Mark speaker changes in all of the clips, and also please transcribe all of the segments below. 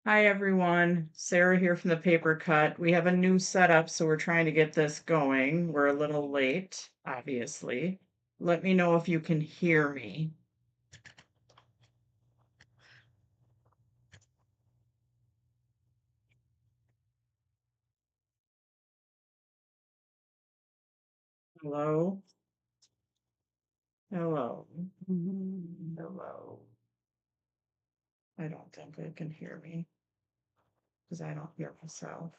Speaker 1: Hi everyone, Sarah here from the Paper Cut. We have a new setup, so we're trying to get this going. We're a little late, obviously. Let me know if you can hear me. Hello? Hello? Hello? I don't think they can hear me because I don't hear myself.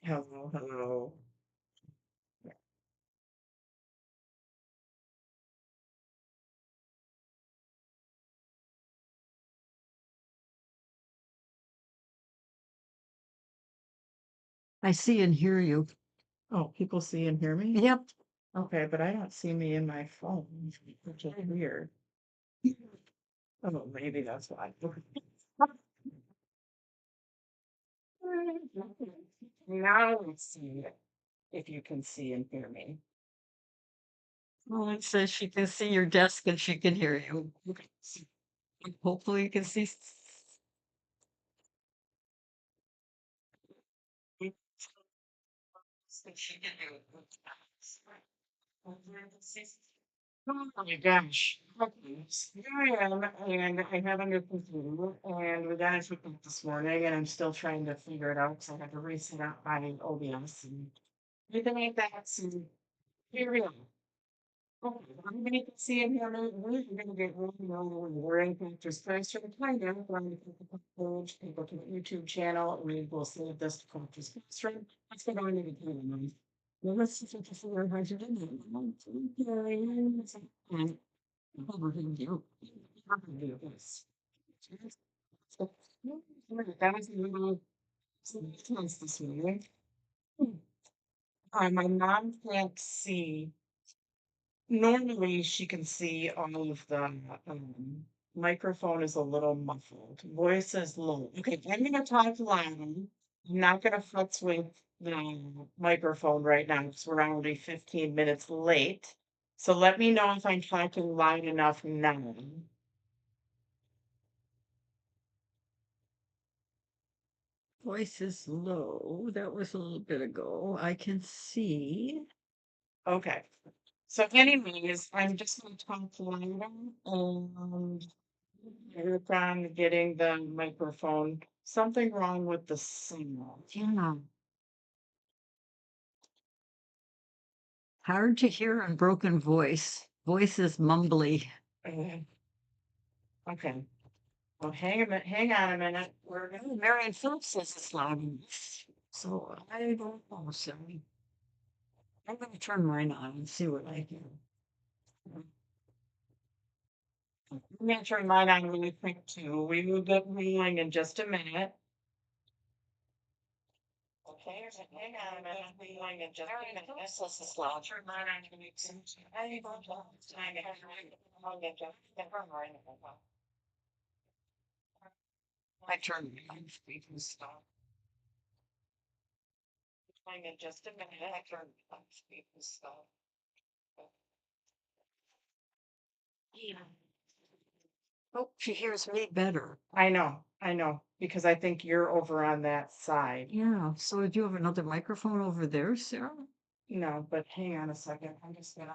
Speaker 1: Hello, hello.
Speaker 2: I see and hear you.
Speaker 1: Oh, people see and hear me?
Speaker 2: Yep.
Speaker 1: Okay, but I don't see me in my phone, which is weird. Oh, maybe that's why. Now let's see if you can see and hear me.
Speaker 2: Well, it says she can see your desk and she can hear you. Hopefully you can see. She can hear you.
Speaker 1: Oh my gosh. Okay. So here I am, and I have a new computer, and we got into it this morning, and I'm still trying to figure it out because I had to reset up my OBS and everything like that. So here we are. Okay, I'm gonna see and hear me. We're gonna get really on. We're in Crafters Classroom kind of. We're on the Facebook page, people to the YouTube channel. We will save this to Crafters Classroom. Let's get on to the camera. Well, let's see if we can figure out how to do that. And over here, you can do this. So, that was a little tense this morning. My mom can't see. Normally, she can see all of the microphone is a little muffled. Voice is low. Okay, I'm gonna talk loud. I'm not gonna futz with the microphone right now because we're already 15 minutes late. So let me know if I'm talking loud enough now.
Speaker 2: Voice is low. That was a little bit ago. I can see.
Speaker 1: Okay. So anyways, I'm just gonna talk louder and work on getting the microphone. Something wrong with the signal.
Speaker 2: Yeah. Hard to hear and broken voice. Voice is mumbly.
Speaker 1: Uh, Okay. Well, hang on a minute. We're gonna.
Speaker 2: Marion Phillips says it's loud. So I don't know. Sorry. I'm going to turn mine on and see what I hear.
Speaker 1: I'm gonna turn mine on really quick too. We will get rolling in just a minute. Okay, so hang on a minute. We're rolling in just a minute. This is loud. Turn mine on to make sense. I don't know. It's time to have it.
Speaker 2: I turned mine on speaking stop.
Speaker 1: In just a minute. I turned on speaker stop.
Speaker 2: Yeah. Oh, she hears me better.
Speaker 1: I know, because I think you're over on that side.
Speaker 2: Yeah. So do you have another microphone over there, Sarah?
Speaker 1: No, but hang on a second. I'm just gonna.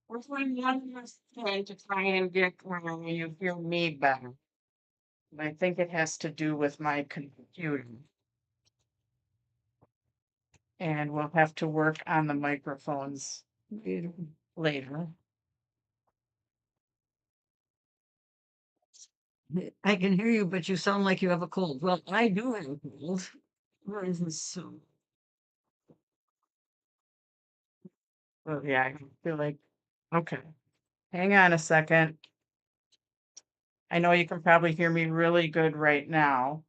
Speaker 1: We're doing one more thing to try and get where you hear me better. And I think it has to do with my computer. And we'll have to work on the microphones later.
Speaker 2: I can hear you, but you sound like you have a cold. Well, I do have a cold. Where is this? So
Speaker 1: Oh, yeah, I feel like, okay. Hang on a second. I know you can probably hear me really good right now.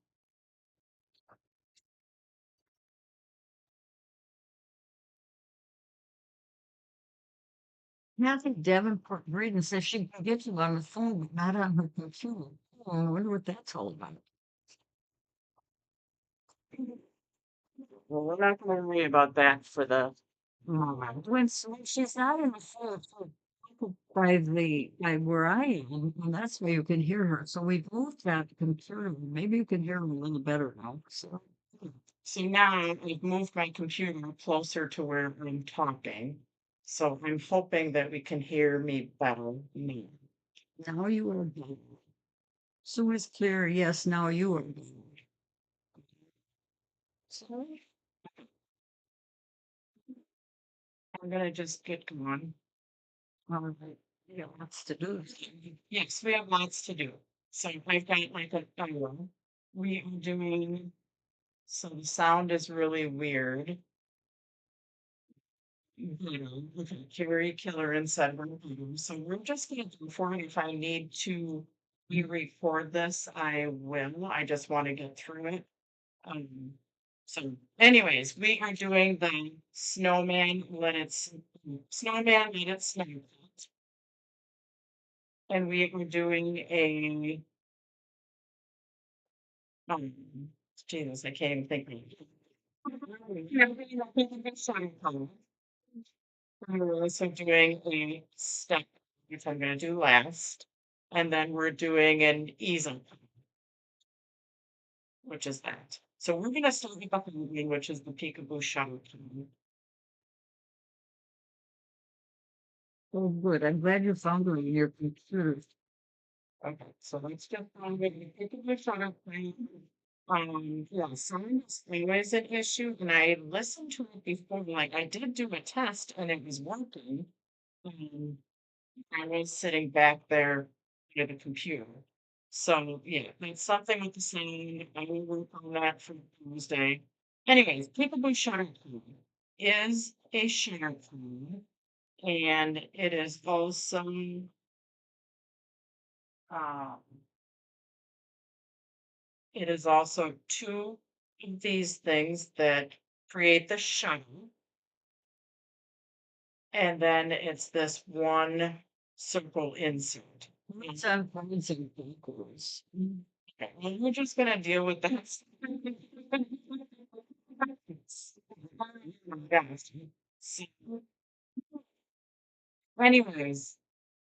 Speaker 2: Kathy Davenport Braden says she can get you on the phone, but not on her computer. Oh, I wonder what that's all about.
Speaker 1: Well, we're not gonna worry about that for the moment. When she's not in the phone,
Speaker 2: by where I am, and that's where you can hear her. So we've moved that computer. Maybe you can hear her a little better now. So
Speaker 1: So now I've moved my computer closer to where I'm talking. So I'm hoping that we can hear me better now.
Speaker 2: now you are better. So it's clear. Yes, now you are better.
Speaker 1: So I'm gonna just get going.
Speaker 2: All right. Yeah, lots to do.
Speaker 1: Yes, we have lots to do. So I've got like a hour. We are doing, so the sound is really weird. With a Curie killer inside one room. So we're just gonna do for it. If I need to re-record this, I will. I just want to get through it. Um, so anyways, we are doing the snowman let it snow. And we are doing a um Jesus, I can't even think of it. Yeah, we're doing a song called. We're also doing a step, which I'm gonna do last. And then we're doing an easel, which is that. So we're gonna start with the hanging, which is the peekaboo shuttle.
Speaker 2: Oh, good. I'm glad you found her in your computer.
Speaker 1: Okay, so let's get on with the peekaboo shuttle thing. Yeah, sound is always an issue, and I listened to it before. Like I did do a test and it was working. Um, I was sitting back there near the computer. So yeah, that's something with the sound. I will work on that for Tuesday. Anyways, Peekaboo Shutter Code is a share code, and um, it is also two of these things that create the shuttle, and then it's this one circle insert.
Speaker 2: It's on points and backwards.
Speaker 1: Okay, well, we're just gonna deal with that. Yes. So, anyways,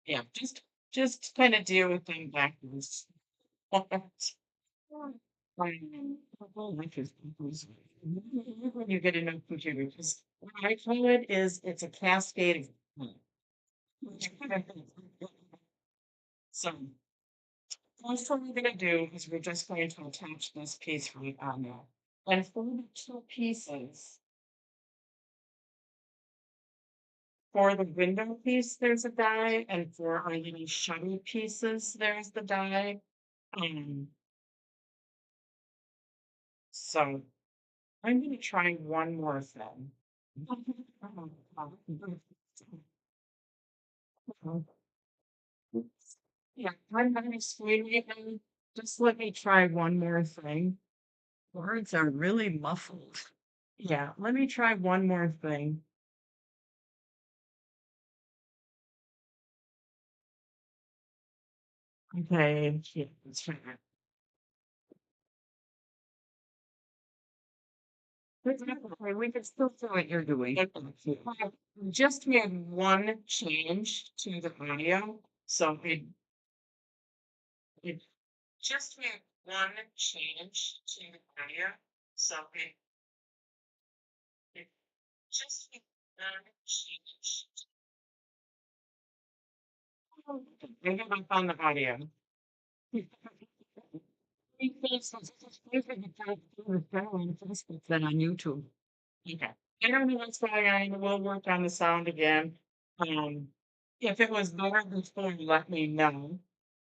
Speaker 1: yeah, just kind of deal with them backwards. Life is confusing. When you get a new computer, because what I call it is it's a cascade of so first what we're gonna do is we're just going to attach this piece right on there. And for the two pieces, for the window piece, there's a die, and for our little shutter pieces, there's the die. Um, so I'm gonna try one more thing. Yeah, I'm gonna explain it and just let me try one more thing.
Speaker 2: Words are really muffled.
Speaker 1: Yeah, let me try one more thing. Okay, yeah, let's try that.
Speaker 2: It's okay. We can still do what you're doing.
Speaker 1: Okay, I just made one change to the audio, so it just made one change to the audio, so it just made one change. I give up on the audio.
Speaker 2: Then on YouTube.
Speaker 1: Okay. I don't know what's going on. We'll work on the sound again. Um, if it was better before, let me know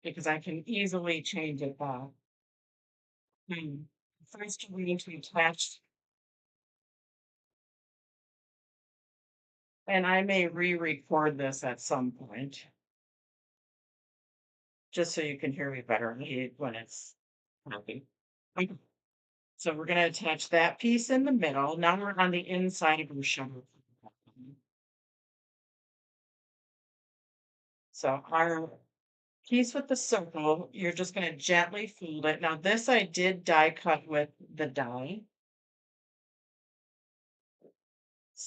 Speaker 1: because I can easily change it back. Hmm. First, we need to attach, and I may re-record this at some point, just so you can hear me better when it's happy. Okay. So we're going to attach that piece in the middle. Now we're on the inside of your shutter. So our piece with the circle, you're just going to gently fold it. Now this I did die cut with the die.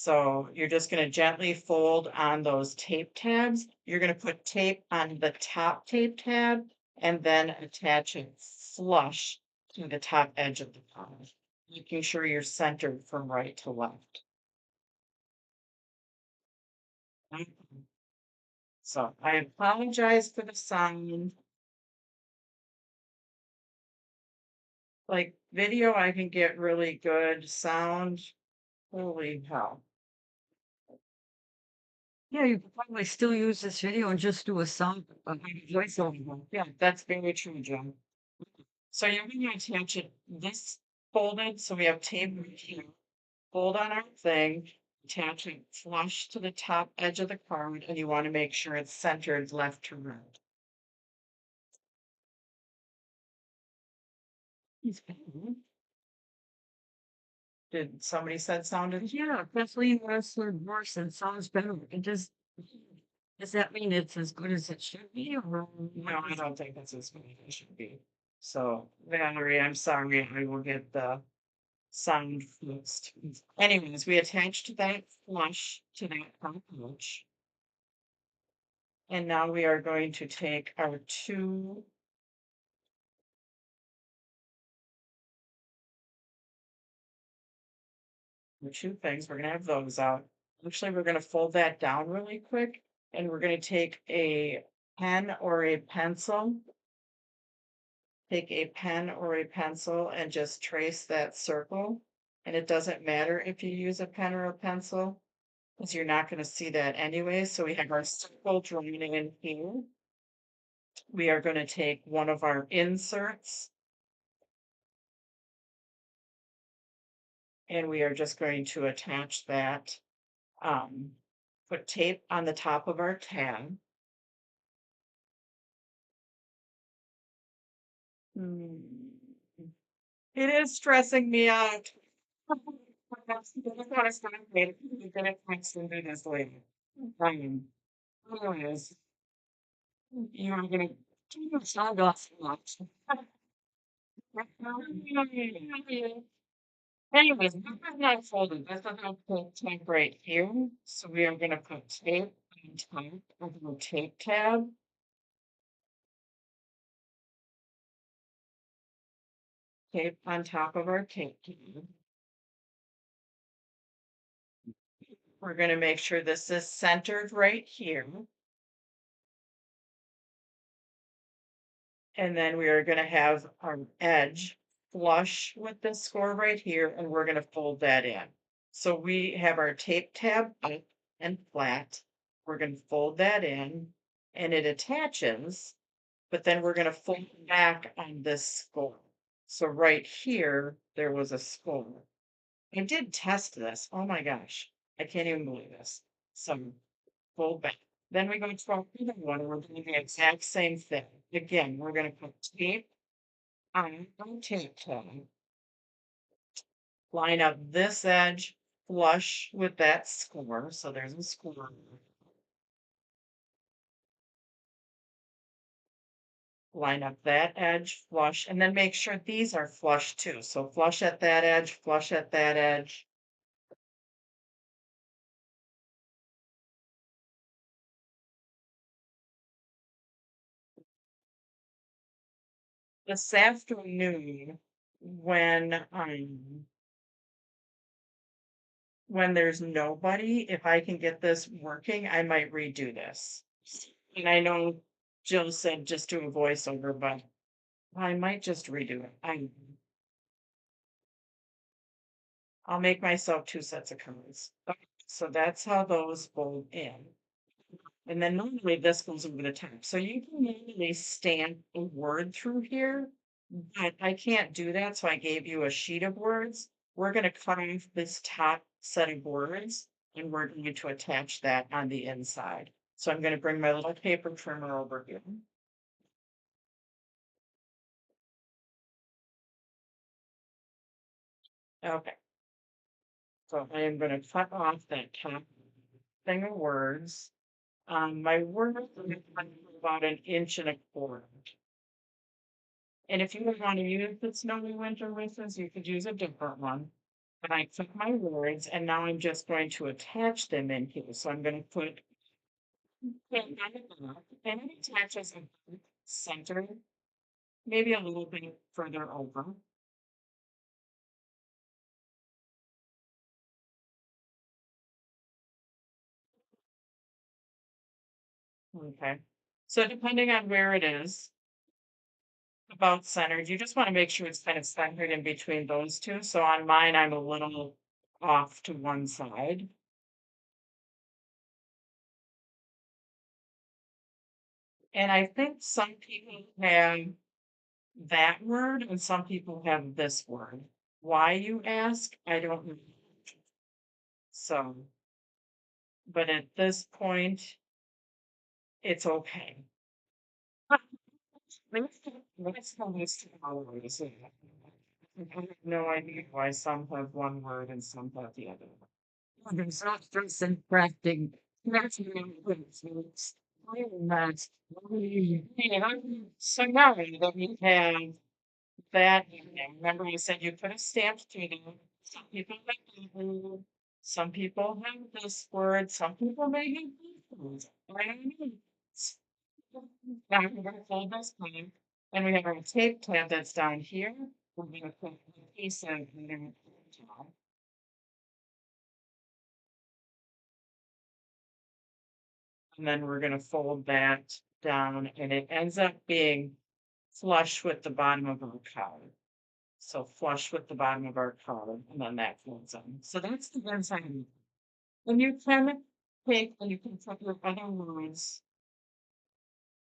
Speaker 1: So you're just gonna gently fold on those tape tabs. You're gonna put tape on the top tape tab and then attach it flush to the top edge of the card, making sure you're centered from right to left. Mhm. So I apologize for the sound. Like video, I can get really good sound. Holy hell.
Speaker 2: Yeah, you could probably still use this video and just do a sound voiceover.
Speaker 1: Yeah, that's very true, Joe. So you're gonna attach it this folded, so we have tape right here. Fold on our thing, attach it flush to the top edge of the card, and you want to make sure it's centered left to right. Did somebody said sounded?
Speaker 2: Yeah, Kathleen Wessler Morrison sounds better. Does that mean it's as good as it should be, or
Speaker 1: No, I don't think that's as good as it should be. So, Valerie, I'm sorry, I will get the sound fixed. Anyways, we attached that flush to that top edge. And now we are going to take our two things, we're gonna have those out. Actually, we're gonna fold that down really quick, and we're gonna take a pen or a pencil. Take a pen or a pencil and just trace that circle. And it doesn't matter if you use a pen or a pencil, because you're not gonna see that anyway. So we have our circle drawn in here. We are gonna take one of our inserts, and we are just going to attach that. Put tape on the top of our tab. Hmm. It is stressing me out. That's what I started later. You're gonna text and do this later. Um, anyways, you are gonna do your sound off watch. Anyways, this is not folded. This is gonna put tape right here. So we are gonna put tape on top of the tape tab. Tape on top of our tape tab. We're gonna make sure this is centered right here. And then we are gonna have our edge flush with this score right here, and we're gonna fold that in. So we have our tape tab up and flat. We're gonna fold that in, and it attaches, but then we're gonna fold back on this score. So right here, there was a score. I did test this. Oh my gosh, I can't even believe this. So fold back. Then we go to our other one, we're doing the exact same thing. Again, we're gonna put tape on tape tab. Line up this edge flush with that score, so there's a score. Line up that edge flush, and then make sure these are flush too. So flush at that edge, flush at that edge. This afternoon, when there's nobody, if I can get this working, I might redo this. And I know Jill said just do a voiceover, but I might just redo it. I'll make myself two sets of cards. Okay, so that's how those fold in. And then normally this goes over the top. So you can normally stamp a word through here, but I can't do that. So I gave you a sheet of words. We're going to cut off this top set of words and we're going to attach that on the inside. So I'm going to bring my little paper trimmer over here. Okay. So I am going to cut off that top thing of words. My words are about an inch and a quarter. And if you would want to use the snowy winter whistles, you could use a different one. And I took my words and now I'm just going to attach them in here. So I'm going to put it on the back and it attaches in the center, maybe a little bit further over. Okay. So depending on where it is, about centered, you just want to make sure it's kind of centered in between those two. So on mine, I'm a little off to one side. And I think some people have that word and some people have this word. Why, you ask? I don't know. So, but at this point, it's okay. Let's go this to always. I have no idea why some have one word and some have the other.
Speaker 2: There's not stress in crafting. That's not.
Speaker 1: So now that we have that, remember you said you put a stamp to it. Some people have that word, some people have this word, some people may have this word. I don't know. Now we're gonna fold this plan, and we have our tape tab that's down here. We're gonna put a piece of there, and then we're gonna fold that down, and it ends up being flush with the bottom of our card. So flush with the bottom of our card, and then that folds in. So that's the inside of it. And you can take and you can put your other words.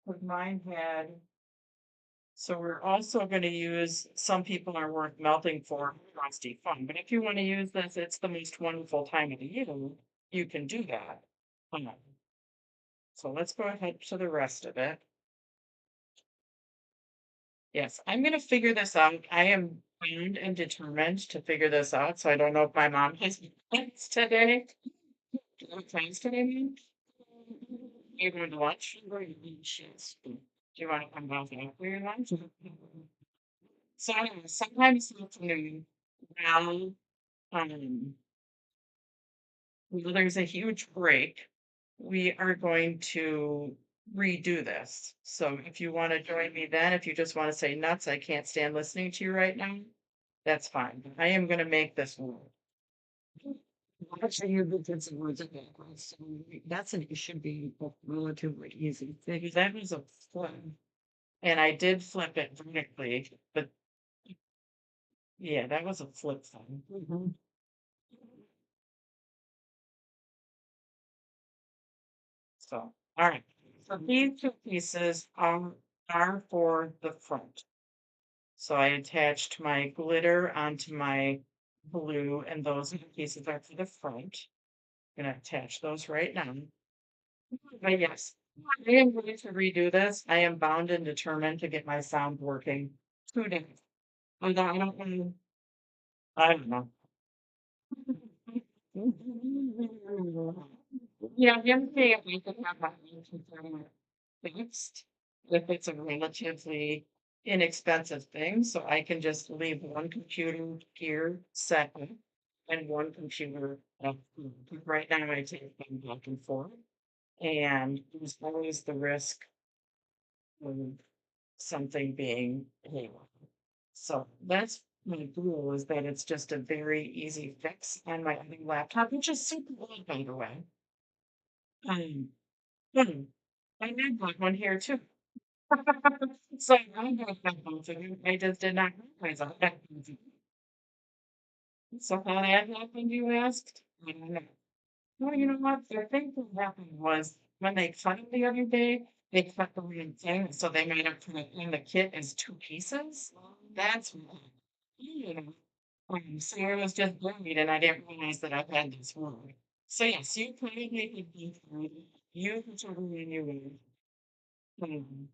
Speaker 1: With mine had, so we're also going to use, some people are worth melting for frosty fun, but if you want to use this, it's the most wonderful time of the year. You can do that. Um, So let's go ahead to the rest of it. Yes, I'm gonna figure this out. I am bound and determined to figure this out, so I don't know if my mom has plans today. Do you have plans today, ma'am? You're going to lunch? I'm going to beaches. Do you want to come down for your lunch? So anyway, sometime this afternoon, while while there's a huge break, we are going to redo this. So if you want to join me then, if you just want to say nuts, I can't stand listening to you right now, that's fine. I am gonna make this work.
Speaker 2: Actually, you did some words in backwards. So that's an, it should be a relatively easy thing.
Speaker 1: Because that was a flip. And I did flip it vertically, but yeah, that was a flip thing.
Speaker 2: Mhm.
Speaker 1: So, all right. So these two pieces are for the front. So I attached my glitter onto my blue, and those pieces are for the front. Gonna attach those right now. But yes, I am going to redo this. I am bound and determined to get my sound working today. And I don't know. I don't know. Yeah, the other thing I can have my own fixed if it's a relatively inexpensive thing, so I can just leave one computer here set up and one computer at home. Right now I take them back and forth, and there's always the risk of something being haywire. So that's my goal, is that it's just a very easy fix on my other laptop, which is super old, by the way. Um, hmm, I need like one here too. So I got that both of you. I just did not realize I had both of you. So how that happened, you asked? I don't know. Well, you know what? The thing that happened was when they cut it the other day, they cut the wrong thing, so they made it put it in the kit as two pieces. That's what, you know. So I was just buried and I didn't realize that I had this wrong. So yes, you probably could be through. You can sort of anyway. Um,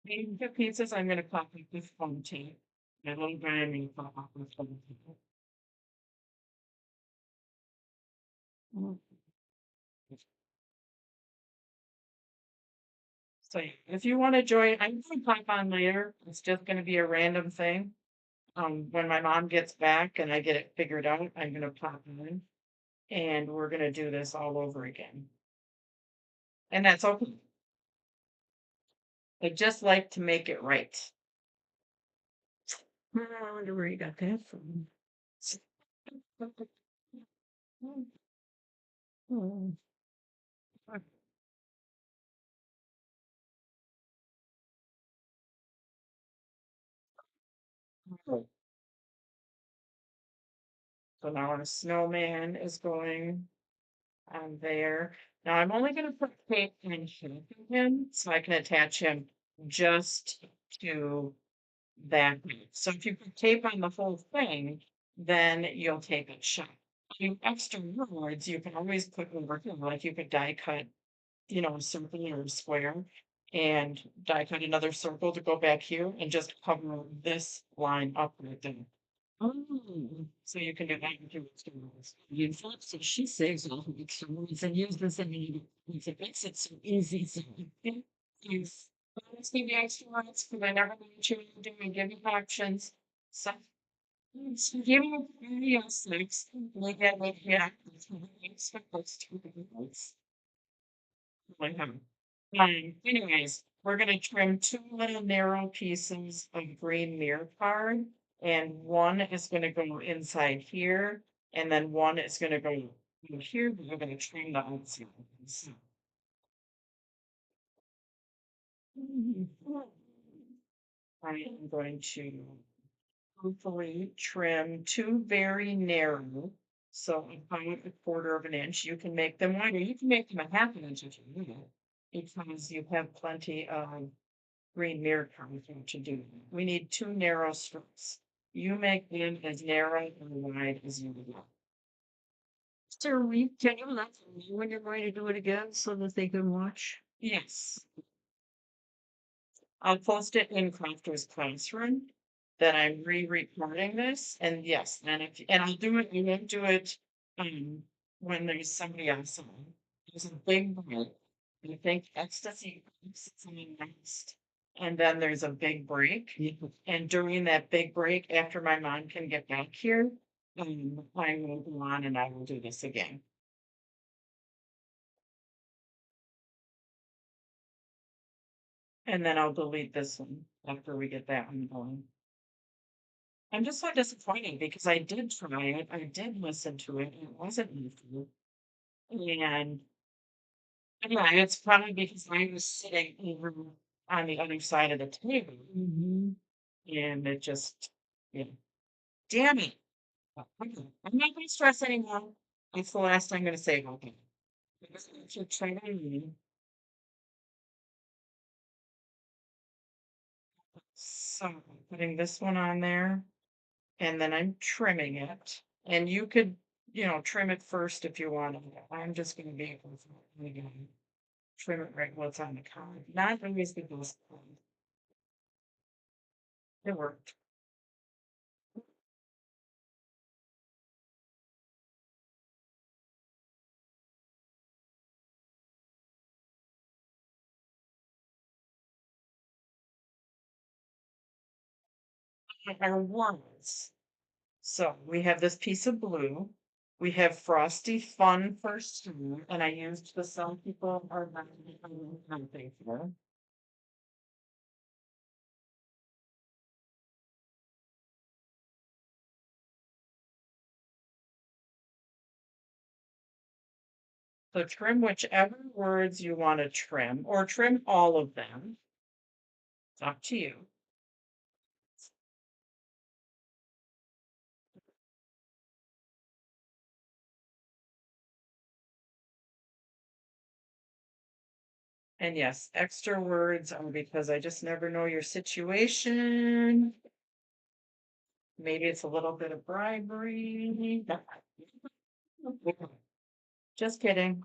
Speaker 1: the pizzas I'm gonna pop with this foam tape. My little guy I'm gonna pop off with foam tape. Mm. So yeah, if you want to join, I'm gonna pop on later. It's just gonna be a random thing. When my mom gets back and I get it figured out, I'm gonna pop in and we're gonna do this all over again. And that's okay. I just like to make it right.
Speaker 2: I wonder where you got that from. Oh, so now our snowman is going on there. Now I'm only gonna put tape in here for him so I can attach him just to that piece. So if you put tape on the whole thing, then you'll take it shut. Extra words you can always put over here, like you could die cut, a circle or a square, and die cut another circle to go back here and just cover this line up right there. oh,
Speaker 1: So you can do that with your extra words.
Speaker 2: you thought so. She saves all the extra words and use this in it makes it so easy. So
Speaker 1: Yes. Let's give you extra words because I never let you do and give you options. So so give me your 6, like that, like yeah, expect those 2 words. Like anyways, we're gonna trim 2 little narrow pieces of green mirror card, and one is gonna go inside here, and then one is gonna go in here, but we're gonna trim the outside. So, I am going to hopefully trim 2 very narrow, so about a quarter of an inch. You can make them wider. You can make them a half an inch if you need it, because you have plenty of green mirror carving to do. We need 2 narrow strips. You make them as narrow and wide as you would like.
Speaker 2: Sir, can you let them know when you're going to do it again so that they can watch?
Speaker 1: Yes, I'll post it in Crafters Classroom that I'm re-recording this, and yes, and I'll do it. I won't do it um when there's somebody else on. There's a big break. I think ecstasy sits on the next, and then there's a big break.
Speaker 2: Yeah.
Speaker 1: And during that big break, after my mom can get back here, I will go on and I will do this again. And then I'll delete this one after we get that one going. I'm just so disappointed because I did try it. I did listen to it. It wasn't my fault. And yeah, it's probably because I was sitting over on the other side of the table
Speaker 2: Mm-hmm.
Speaker 1: and it just, yeah. Damn it. Okay, I'm not going to stress anymore. It's the last I'm going to say about it. So try to read. So I'm putting this one on there and then I'm trimming it. And you could, trim it first if you want. I'm just going to be able to again. Trim it right what's on the card. Not always the best one. It worked. Our words. So we have this piece of blue. We have Frosty Fun first, and I used the some people are not something for. So trim whichever words you want to trim, or trim all of them. It's up to you. And yes, extra words are because I just never know your situation. Maybe it's a little bit of bribery. Just kidding.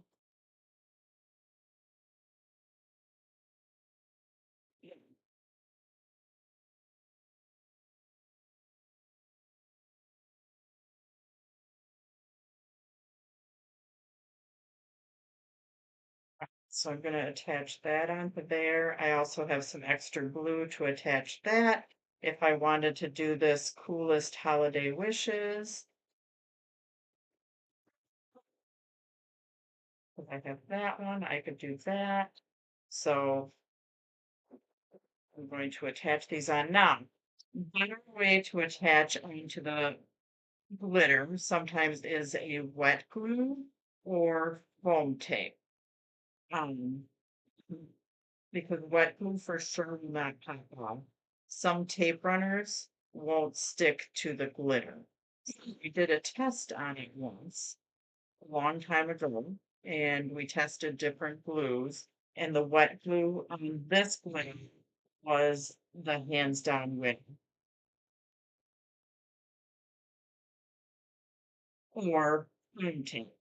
Speaker 1: So I'm gonna attach that onto there. I also have some extra glue to attach that.
Speaker 2: if I wanted to do this coolest holiday wishes. If I have that one, I could do that. So I'm going to attach these on now. Better way to attach onto the glitter sometimes is a wet glue or foam tape. Um, because wet glue for sure will not pop off. Some tape runners won't stick to the glitter. We did a test on it once, a long time ago, and we tested different glues, and the wet glue on this glitter was the hands down winner. Or foam tape.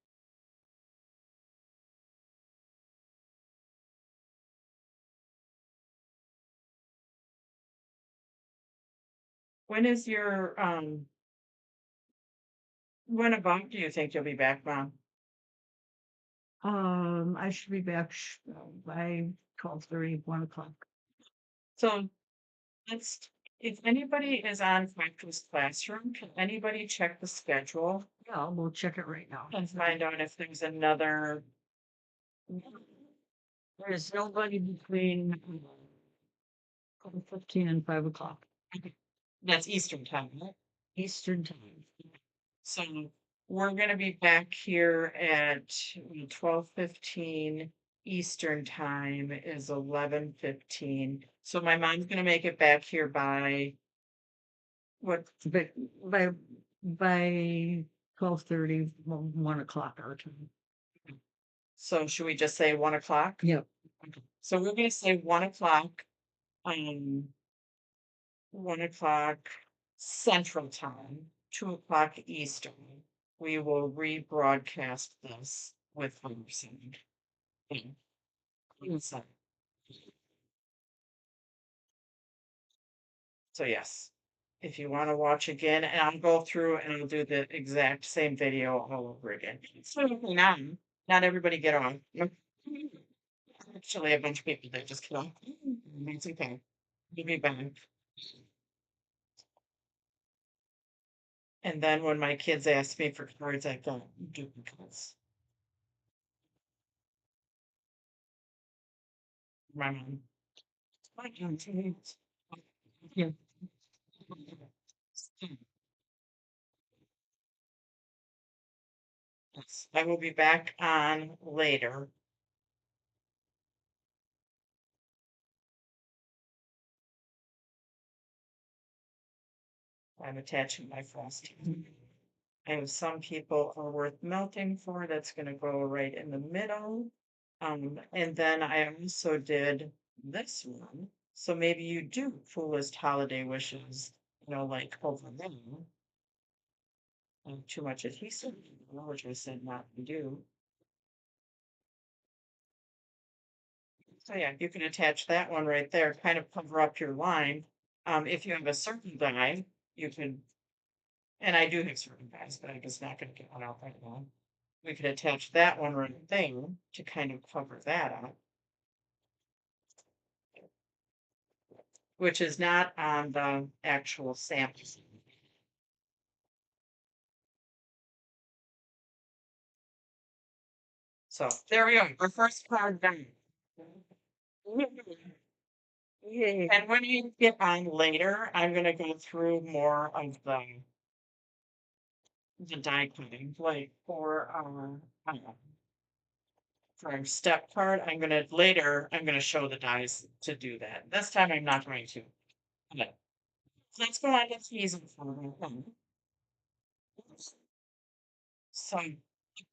Speaker 2: When is your when about do you think you'll be back, Mom?
Speaker 1: I should be back by 12:30, 1 o'clock.
Speaker 2: So let's, if anybody is on Crafters Classroom, can anybody check the schedule
Speaker 1: Yeah, we'll check it right now.
Speaker 2: and find out if there's another?
Speaker 1: There's nobody between 15 and 5 o'clock
Speaker 2: That's Eastern time, right?
Speaker 1: Eastern time.
Speaker 2: So we're gonna be back here at 12:15 Eastern time is 11:15. So my mom's gonna make it back here by what?
Speaker 1: But by 12:30, 1 o'clock our time.
Speaker 2: So should we just say 1 o'clock?
Speaker 1: Yep.
Speaker 2: Okay. So we're gonna say 1 o'clock, um, 1 o'clock Central Time, 2 o'clock Eastern. We will rebroadcast this with Fireside. Inside. So yes, if you want to watch again, and I'll go through and I'll do the exact same video all over again. So now, not everybody get on. Actually, a bunch of people that just get on. That's okay. You'll be back. And then when my kids ask me for cards, I got duplicates. My mom. My kids. Yeah. Yes, I will be back on later. I'm attaching my frosting. And some people are worth melting for. That's going to go right in the middle. And then I also did this one. So maybe you do coolest holiday wishes, like over there. Too much adhesive, which I said not to do. So yeah, you can attach that one right there, kind of cover up your line. If you have a certain die, you could, and I do have certain dies, but I'm just not going to get one out right now. We could attach that one right there to kind of cover that up, which is not on the actual sample. So there we go, our first card done.
Speaker 1: Yay.
Speaker 2: And when you get on later, I'm gonna go through more of the die cutting, like for our step card. I'm gonna show the dies to do that. This time I'm not going to. Okay. Let's go on to Easel Cards. So the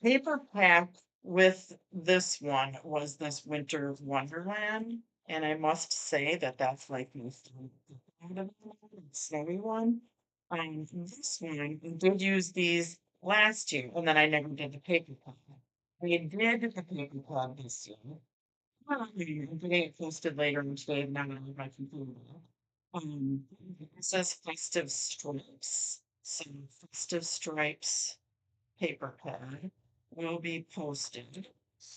Speaker 2: paper pack with this one was this Winter Wonderland, and I must say that that's like my favorite snowy one. This one I did use these last year, and then I never did the paper pack. I did the paper pack this year. I'm getting it posted later in today, now on my computer. Um, it says Festive Stripes. Some Festive Stripes paper pad will be posted.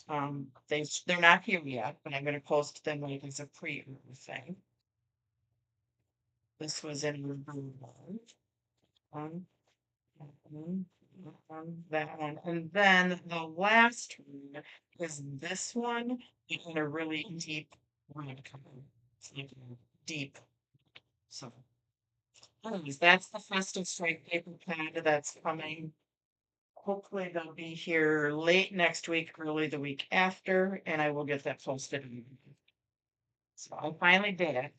Speaker 2: They're not here yet, but I'm gonna post them like as a pre-order thing. This was in your blue one, one, that one, and then the last one is this one in a really deep red color. It's like a deep, so anyways, that's the festive stripe paper pad that's coming. Hopefully they'll be here late next week, early the week after, and I will get that posted. So I finally did it.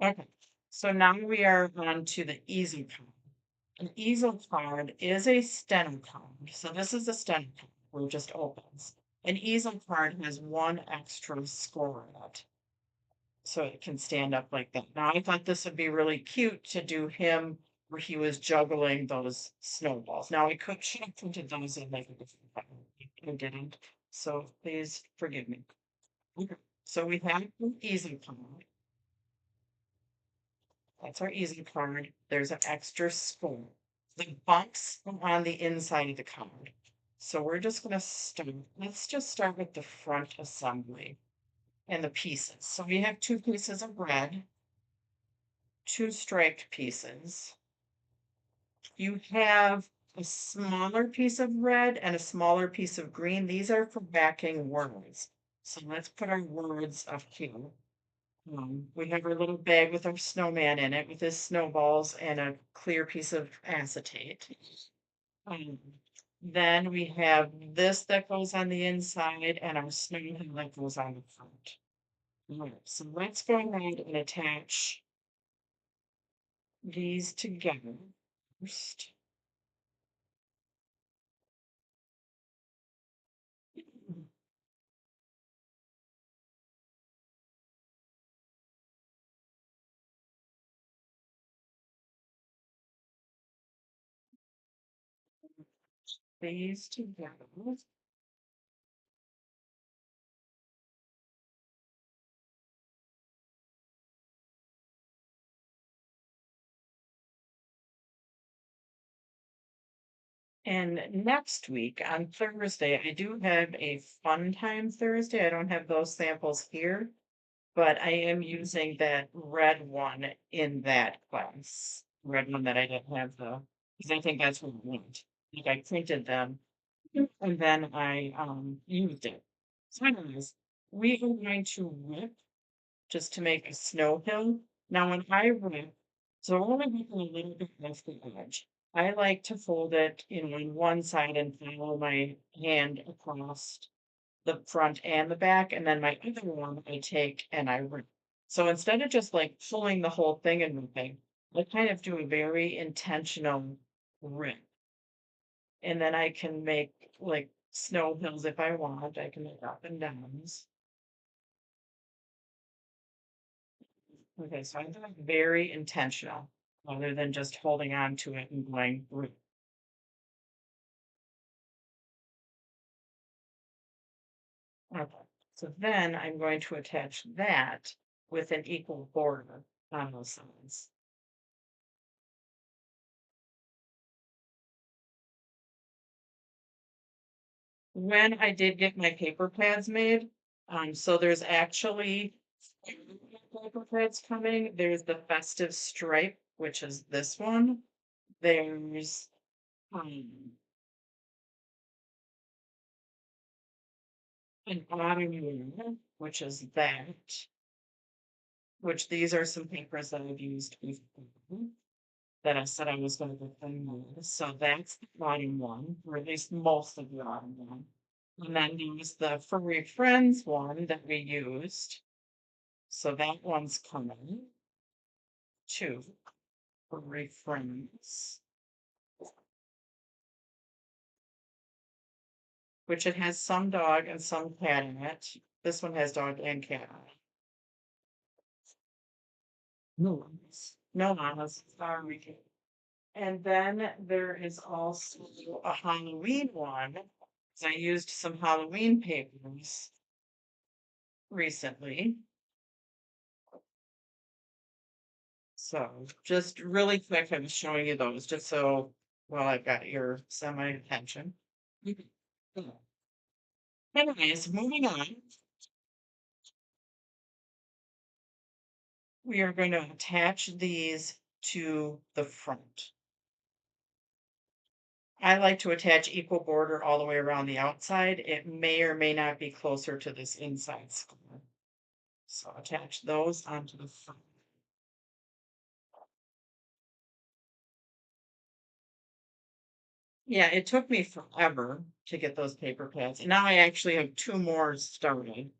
Speaker 2: Okay, so now we are on to the easel card. An easel card is a steno card. So this is a steno card where it just opens. An easel card has one extra score in it. So it can stand up like that. Now I thought this would be really cute to do him where he was juggling those snowballs. Now should have printed those in like a different pattern. I didn't. So please forgive me. Okay. So we have an easel card. That's our easy card. There's an extra score. The bumps go on the inside of the card. So we're just going to start. Let's just start with the front assembly and the pieces. So we have two pieces of red, two striped pieces. You have a smaller piece of red and a smaller piece of green. These are for backing words. So let's put our words up here. We have our little bag with our snowman in it with his snowballs and a clear piece of acetate. Um, then we have this that goes on the inside and our snowman that goes on the front. All right, so let's go ahead and attach these together first. These together. And next week on Thursday, I do have a fun time Thursday. I don't have those samples here, but I am using that red one in that class. Red one that I didn't have because I think that's what I want. Like I printed them and then I used it. So anyways, we are going to whip just to make a snow hill. Now when I whip, so I'm only whipping a little bit off the edge. I like to fold it on one side and follow my hand across the front and the back, and then my other one I take and I rip. So instead of just like pulling the whole thing and ripping, I kind of do a very intentional rip. And then I can make like snow hills if I want. I can make up and downs. Okay, so I'm doing very intentional rather than just holding on to it and going rip. Okay, so then I'm going to attach that with an equal border on those sides. When I did get my paper pads made, so there's actually paper pads coming. There's the festive stripe, which is this one. There's um an autumn one, which is that, which these are some papers that I've used before that I said I was going to get them made. So that's the autumn one, or at least most of the autumn one. And then there's the furry friends one that we used. So that one's coming too. Furry friends. Which it has some dog and some cat in it. This one has dog and cat on it. No one's. No llamas. Sorry. And then there is also a Halloween one. So I used some Halloween papers recently. So just really quick, I'm showing you those just so, well, I've got your semi attention. Anyways, moving on. we are going to attach these to the front. I like to attach equal border all the way around the outside. It may or may not be closer to this inside square. So attach those onto the front. Yeah, it took me forever to get those paper pads. And now I actually have two more started.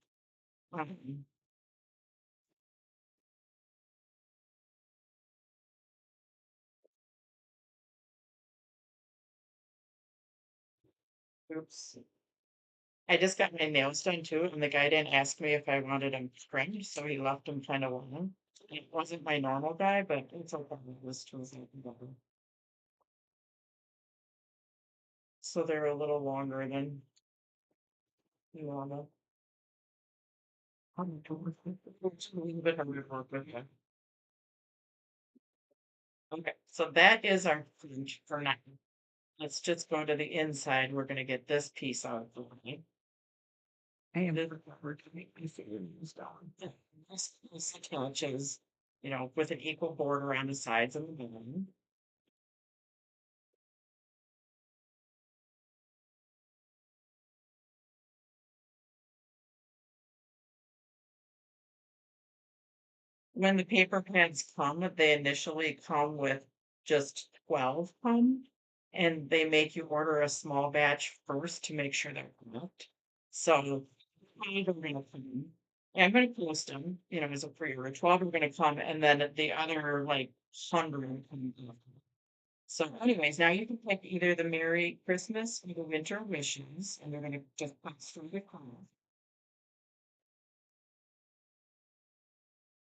Speaker 2: Um, Oops. I just got my nails done too, and the guy didn't ask me if I wanted them trimmed, so he left them kind of long. It wasn't my normal guy, but it's okay. This tools I can go. So they're a little longer than normal. I'm to work with it. It's a little bit harder to work with. Yeah. Okay, so that is our fringe for now. Let's just go to the inside. We're gonna get this piece out of the way. I am prepared to make my fingernails down. This piece attaches, with an equal border on the sides and the bottom. When the paper pads come, they initially come with just 12 come, and they make you order a small batch first to make sure they're correct. So 12 are gonna come. And I'm gonna post them, as a pre-order. 12 are gonna come, and then the other like 100 will come after. So anyways, now you can pick either the Merry Christmas or the Winter Wishes, and they're gonna just pass through the car.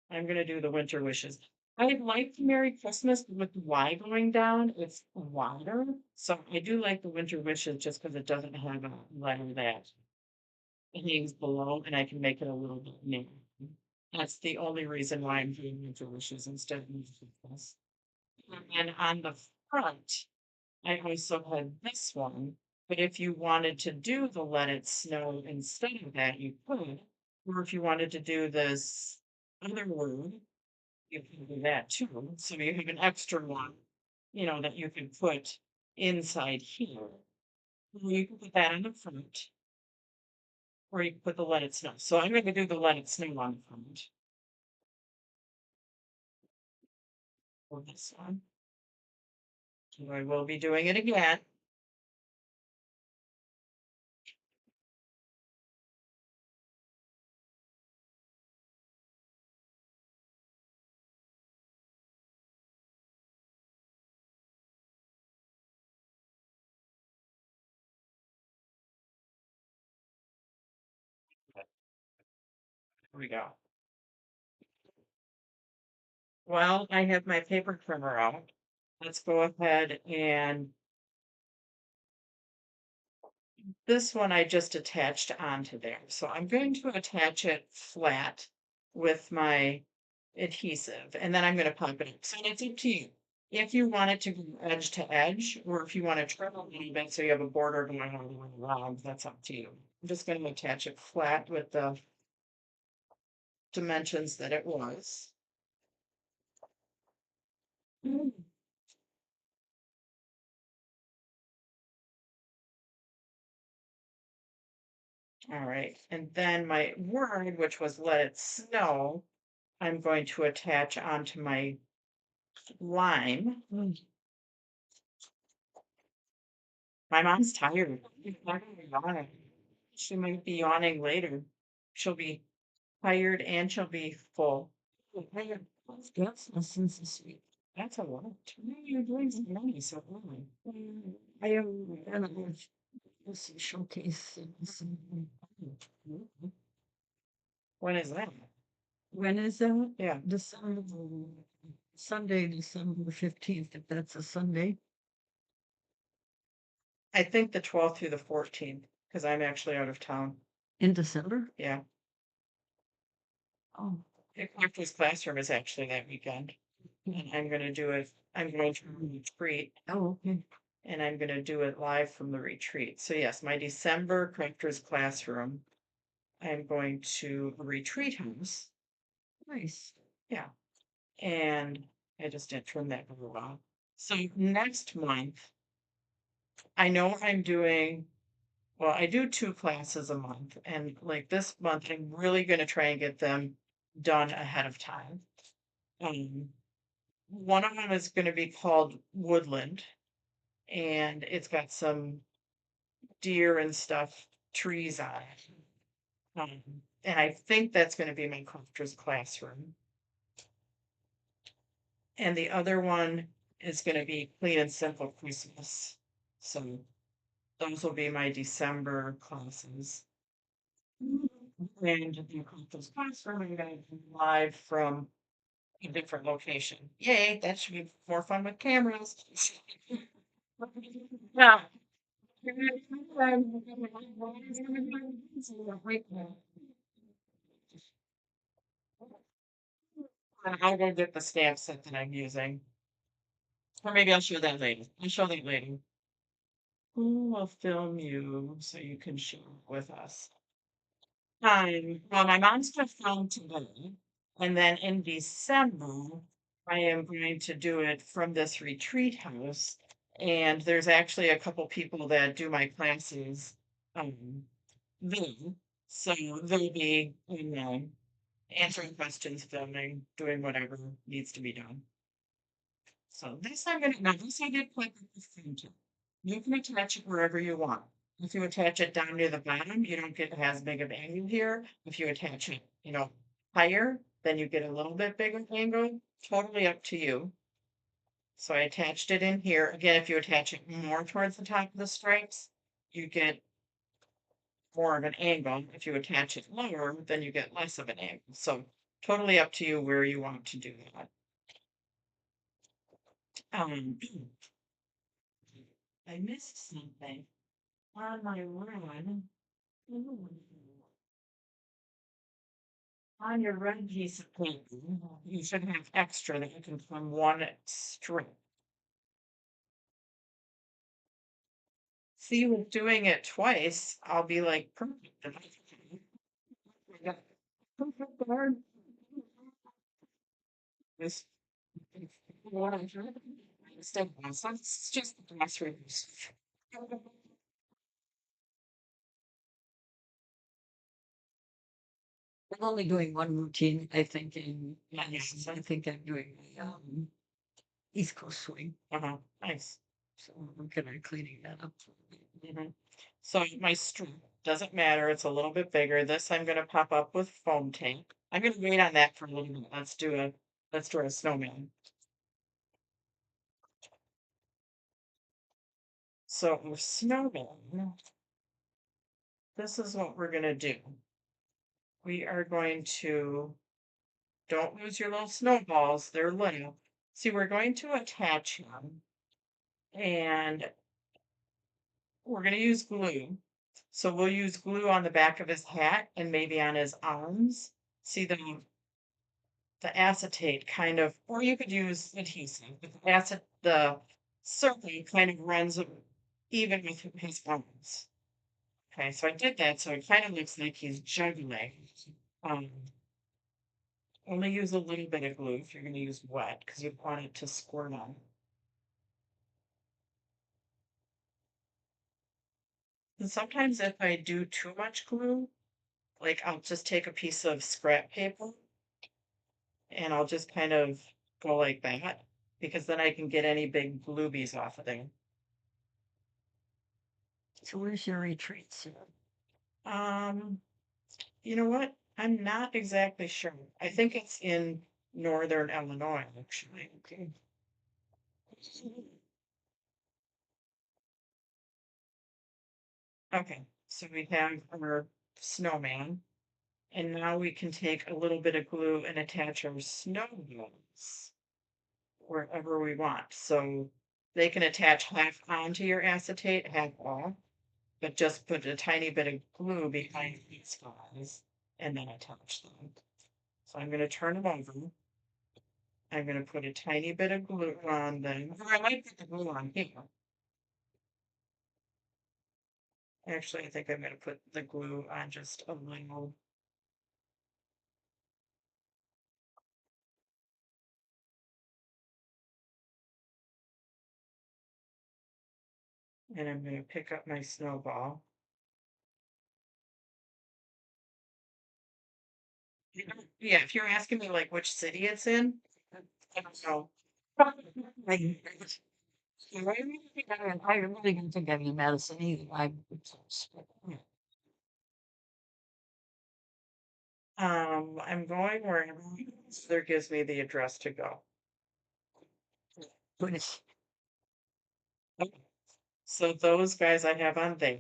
Speaker 2: I'm gonna do the winter wishes. I like the Merry Christmas with the Y going down. It's wider. So I do like the winter wishes just because it doesn't have a letter that hangs below and I can make it a little bit narrow. That's the only reason why I'm doing winter wishes instead of winter Christmas. And on the front, I also had this one. But if you wanted to do the Let It Snow instead of that, you could. Or if you wanted to do this other word, you can do that too. So you have an extra one, that you can put inside here. Or you can put that on the front, or you can put the Let It Snow. So I'm going to do the Let It Snow on the front for this one. So I will be doing it again. Here we go. Well, I have my paper trimmer out. Let's go ahead and this one I just attached onto there. So I'm going to attach it flat with my adhesive, and then I'm going to pump it up. So it's up to you. If you want it to go edge to edge, or if you want to trim a little bit so you have a border going all the way around, that's up to you. I'm just going to attach it flat with the dimensions that it was. All right, and then my word, which was let it snow, I'm going to attach onto my lime. My mom's tired. She's not gonna yawn. She might be yawning later. She'll be tired and she'll be full. Tired. Dance lessons this week. That's a lot. You're doing some money so early. I am gonna have this showcase. When is that? When is that? Yeah. December, Sunday, December 15th, if that's a Sunday. I think the 12th through the 14th, because I'm actually out of town. In December? Yeah. Oh. Crafters Classroom is actually that weekend. And I'm gonna do it, I'm going to retreat. Oh, okay. And I'm gonna do it live from the retreat. So yes, my December Crafters Classroom, I'm going to a retreat house. Nice. Yeah. and I just didn't trim that very well. So next month, I know I'm doing, well, I do 2 classes a month, and, like, this month, I'm really gonna try and get them done ahead of time. Um, one of them is gonna be called Woodland, and it's got some deer and stuff, trees on it. And I think that's gonna be my Crafters Classroom. And the other one is gonna be Clean and Simple Christmas. So those will be my December classes. And the Crafters Classroom, I'm gonna do live from a different location. Yay, that should be more fun with cameras. Yeah. I'll go get the stamp set that I'm using. Or maybe I'll show that later. I'll show that later. Who will film you so you can share it with us? Well, my mom's gonna film today, and then in December, I am going to do it from this retreat house. And there's actually a couple people that do my classes, then. So they'll be, answering questions, filming, doing whatever needs to be done. So this I'm gonna, now this I did put the thing to. You can attach it wherever you want. If you attach it down near the bottom, you don't get as big of angle here. If you attach it, higher, then you get a little bit bigger angle. Totally up to you. So I attached it in here. Again, if you attach it more towards the top of the stripes, you get more of an angle. If you attach it lower, then you get less of an angle. So totally up to you where you want to do that. Um, I missed something on my run. Ooh. On your red piece of paper, you should have extra that you can from one strip. See, with doing it twice, I'll be like perfect. Perfect card. This what I'm trying to step on. So it's just the classrooms.
Speaker 3: I'm only doing one routine, I think, in
Speaker 2: Yes.
Speaker 3: I think I'm doing the East Coast swing.
Speaker 2: Nice.
Speaker 3: So I'm working on cleaning that up.
Speaker 2: Mhm. So my strip doesn't matter. It's a little bit bigger. This I'm gonna pop up with foam tape. I'm gonna wait on that for a little bit. Let's do a snowman. So our snowman, this is what we're gonna do. We are going to, don't lose your little snowballs. They're little. See, we're going to attach him, and we're gonna use glue. So we'll use glue on the back of his hat and maybe on his arms. See the acetate kind of, or you could use adhesive, but the circle kind of runs even with his arms. Okay, so I did that, so it kind of looks like he's juggling. Um, only use a little bit of glue if you're going to use wet, because you want it to squirt on. And sometimes if I do too much glue, like I'll just take a piece of scrap paper and I'll just kind of go like that, because then I can get any big bluebies off of there.
Speaker 3: So where's your retreat, sir?
Speaker 2: Um, you know what? I'm not exactly sure. I think it's in northern Illinois, actually.
Speaker 3: Okay.
Speaker 2: Okay, so we have our snowman, and now we can take a little bit of glue and attach our snowballs wherever we want. So they can attach half onto your acetate, half off, but just put a tiny bit of glue behind these guys and then attach them. So I'm going to turn them over. I'm going to put a tiny bit of glue on them. Or I might put the glue on here. Actually, I think I'm going to put the glue on just a little. And I'm gonna pick up my snowball. Yeah, if you're asking me like which city it's in, I don't know.
Speaker 3: Like, I really don't think I've been medicine either.
Speaker 2: I'm going where there gives me the address to go.
Speaker 3: but it's
Speaker 2: Okay. So those guys I have on there.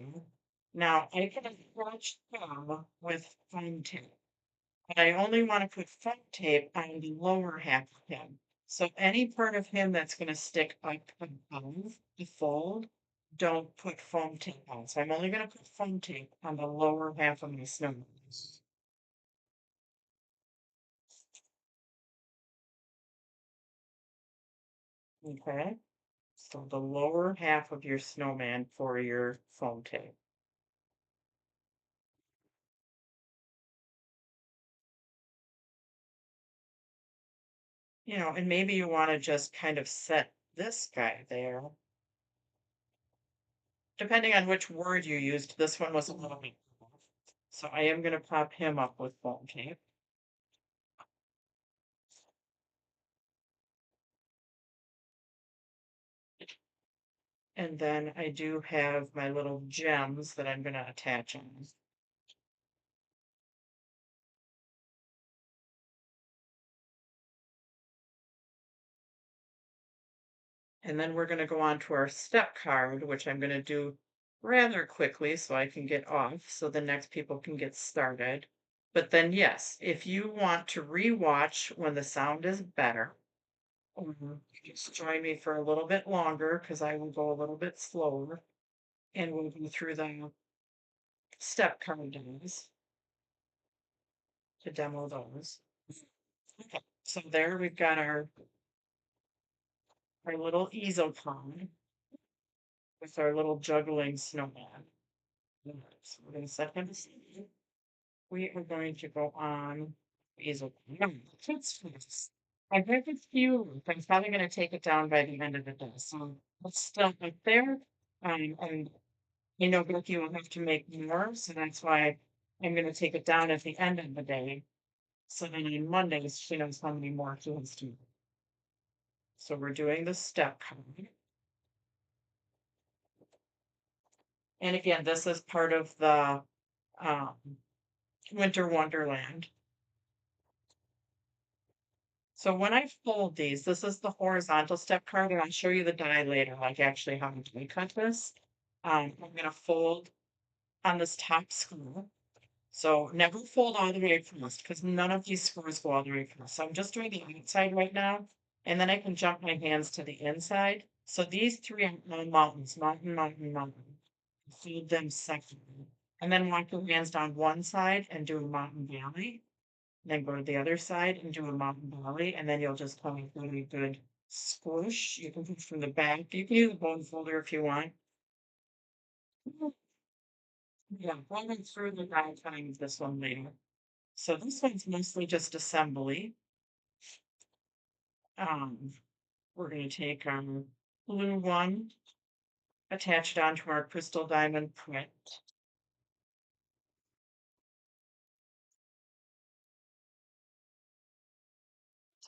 Speaker 2: Now I can attach them with foam tape, but I only want to put foam tape on the lower half of him. So any part of him that's going to stick up above the fold, don't put foam tape on. So I'm only going to put foam tape on the lower half of my snowman. Okay. So the lower half of your snowman for your foam tape. And maybe you want to just kind of set this guy there. Depending on which word you used, this one was a little bit. So I am going to pop him up with foam tape. And then I do have my little gems that I'm going to attach on. And then we're going to go on to our step card, which I'm going to do rather quickly so I can get off so the next people can get started. But then, yes, if you want to rewatch when the sound is better, or just join me for a little bit longer because I will go a little bit slower and we'll go through the step card dies to demo those. Okay, so there we've got our little easel card with our little juggling snowman. So we're going to set him aside. We are going to go on easel card. That's fast. I have a few. I'm probably going to take it down by the end of the day. So it's still up there. And I know Becky will have to make more, so that's why I'm going to take it down at the end of the day. So then on Mondays, she knows how many more she has to. So we're doing the step card. And again, this is part of the um, Winter Wonderland. So when I fold these, this is the horizontal step card, and I'll show you the die later, like actually how to die cut this. I'm going to fold on this top square. So never fold all the way across because none of these screws go all the way across. So I'm just doing the outside right now, and then I can jump my hands to the inside. So these three are all mountains, mountain, mountain, mountain. Fold them separately. And then walk your hands down one side and do a mountain valley. Then go to the other side and do a mountain valley, and then you'll just have a really good squish. You can put from the back. You can use a bone folder if you want. Yeah, we'll go through the diagram of this one later. So this one's mostly just assembly. Um, we're going to take our blue one, attach it onto our crystal diamond print.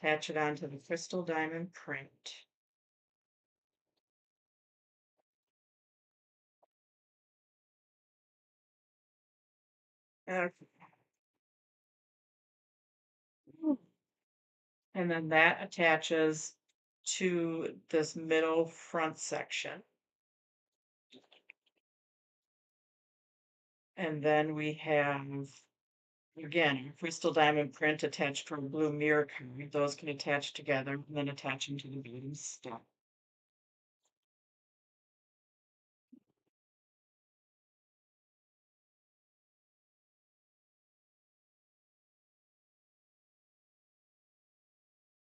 Speaker 2: Attach it onto the crystal diamond print. Okay. And then that attaches to this middle front section. And then we have, again, our crystal diamond print attached to our blue mirror card. Those can attach together and then attach them to the bottom step.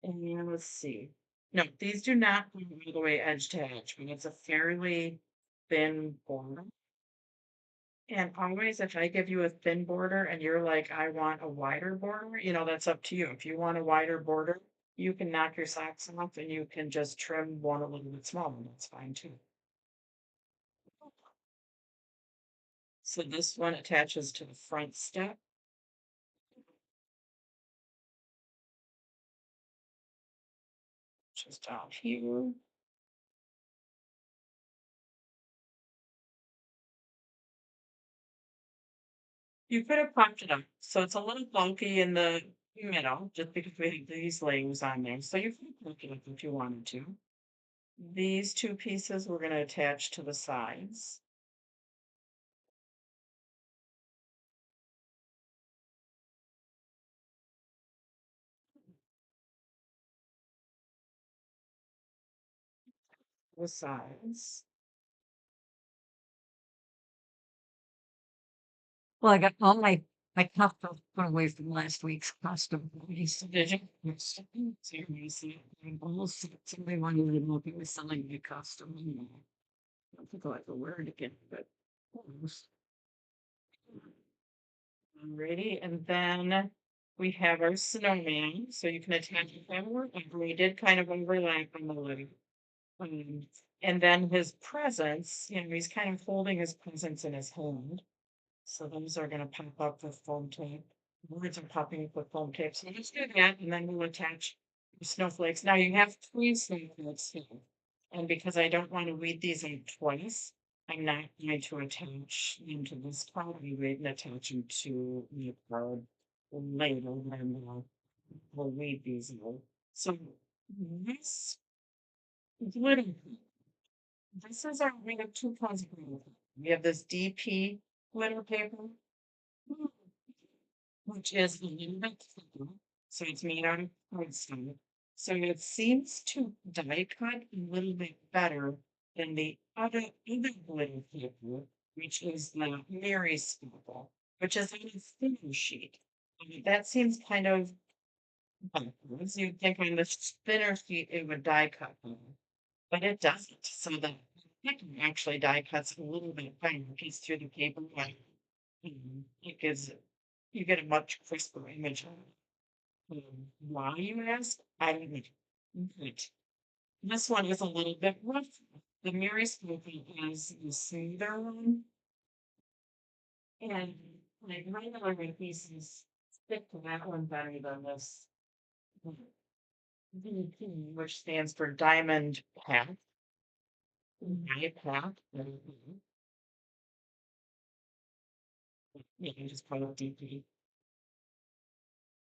Speaker 2: And let's see. No, these do not go all the way edge to edge, but it's a fairly thin border. And always, if I give you a thin border and you're like, I want a wider border, that's up to you. If you want a wider border, you can knock your socks off and you can just trim one a little bit smaller. That's fine too. So this one attaches to the front step. Just down here. You could have pumped it up. So it's a little bulky in the middle, just because we have these layers on there. So you can pumped it up if you wanted to. These two pieces we're going to attach to the sides. The sides.
Speaker 3: Well, I got all my cup put away from last week's custom.
Speaker 2: Did you?
Speaker 3: Yes. So you're gonna see it. Almost somebody wanted to know if he was selling a custom. I don't think I'll ever wear it again, but almost.
Speaker 2: Alrighty, and then we have our snowman, so you can attach them wherever. We did kind of overlap on the leg. Um, and then his presents, he's kind of holding his presents in his hand. So those are gonna pop up with foam tape. Words are popping up with foam tape. So let's do that, and then we'll attach the snowflakes. Now you have 3 snowflakes here. And because I don't want to weed these in twice, I'm not going to attach them to this card. We weed and attach them to the card later when we'll weed these out. So this glitter, this is our, we have 2 kinds of glitter paper. We have this DP glitter paper, which is a little bit thicker, so it's made out of cardstock. So it seems to die cut a little bit better than the other glitter paper, which is the Mary Sparkle, which is on a thinner sheet. That seems kind of backwards. You'd think on the thinner sheet it would die cut better, but it doesn't. So the thicker actually die cuts a little bit better. It gets through the paper, but it gives you get a much crisper image of it. Why, you ask? I don't know. But this one is a little bit rough. The Mary Spoopy is the smoother one. And like regular pieces stick to that one better than this DP, which stands for Diamond Path. My path. You can just call it DP.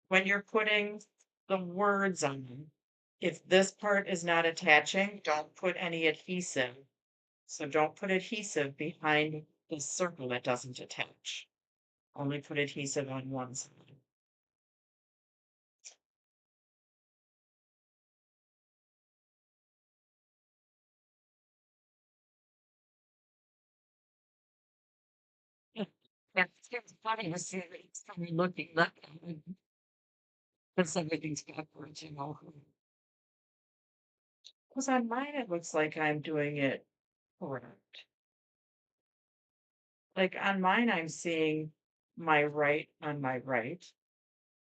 Speaker 2: When you're putting the words on, if this part is not attaching, don't put any adhesive. So don't put adhesive behind the circle that doesn't attach. Only put adhesive on one side.
Speaker 3: It's funny to see that it's funny looking left because everything's backwards, you know.
Speaker 2: Because on mine, it looks like I'm doing it correct. Like on mine, I'm seeing my right on my right.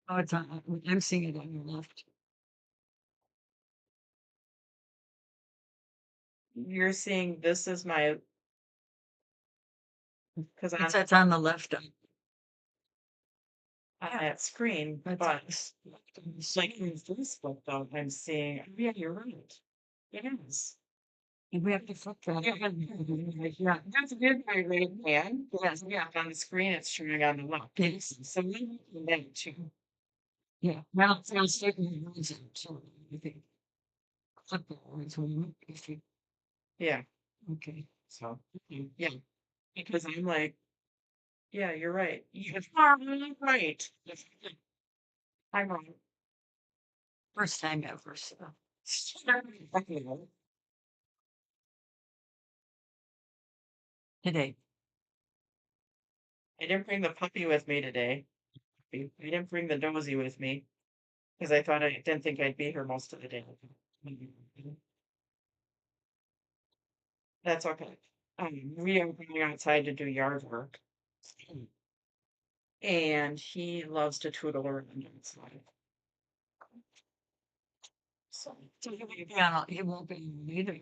Speaker 3: Oh, it's on, I'm seeing it on your left.
Speaker 2: You're seeing this is my, because
Speaker 3: It's on the left.
Speaker 2: on that screen,
Speaker 3: That's
Speaker 2: but
Speaker 3: it's
Speaker 2: like in Facebook though, I'm seeing, oh, yeah, you're right. It is.
Speaker 3: and we have to flip that.
Speaker 2: Yeah, that's a good my right hand. Yes, yeah, on the screen it's showing on the left.
Speaker 3: Yes.
Speaker 2: So maybe you can that too.
Speaker 3: Yeah. Well, it's taking the words out, so I think flip the words when if you
Speaker 2: Yeah,
Speaker 3: okay.
Speaker 2: so yeah. Because I'm like, yeah, you're right. You're probably right. I'm right.
Speaker 3: First time ever, so today.
Speaker 2: I didn't bring the puppy with me today. I didn't bring the dozy with me because I thought I didn't think I'd be here most of the day. That's okay. We are going outside to do yard work, and he loves to tootle around outside. So,
Speaker 3: So he won't be either.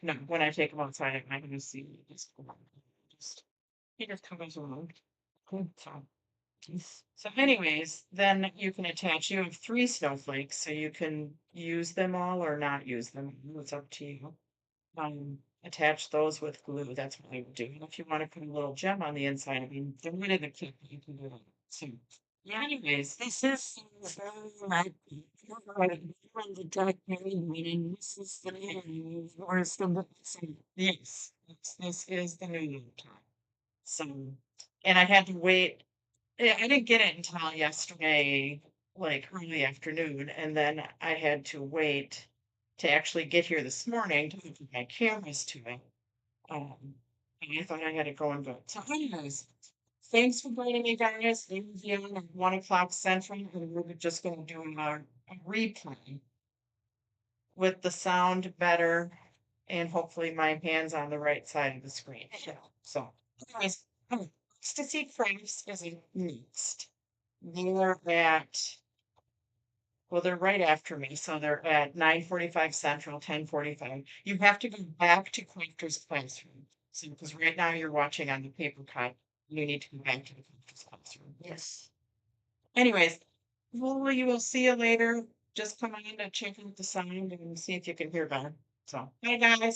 Speaker 2: no, when I take him outside, I'm not going to see him. Just He just comes around.
Speaker 3: Okay.
Speaker 2: So,
Speaker 3: Jeez.
Speaker 2: so anyways, then you can attach, you have 3 snowflakes, so you can use them all or not use them. It's up to you. Attach those with glue. That's what I would do. And if you want to put a little gem on the inside, I mean, they're rid of the kit, you can do that. So,
Speaker 3: Yeah,
Speaker 2: anyways,
Speaker 3: this is very like when the dark meaning this is the name worse than the same.
Speaker 2: yes, this is the New York time. So, and I had to wait. I didn't get it until yesterday, like early afternoon, and then I had to wait to actually get here this morning to put my cameras to it. And I thought I had to go and vote. So, anyways, thanks for joining me, guys. It will be on at 1 o'clock Central, and we're just going to do a replay with the sound better and hopefully my hands on the right side of the screen. So, anyways, Ecstasy Crafts is next. They're at, well, they're right after me, so they're at 9:45 Central, 10:45. You have to go back to Crafters Classroom. So, because right now you're watching on the paper cut, you need to go back to the Crafters Classroom.
Speaker 3: Yes.
Speaker 2: Anyways, well, you will see you later. Just come on in to check out the sound and see if you can hear better. So, bye guys.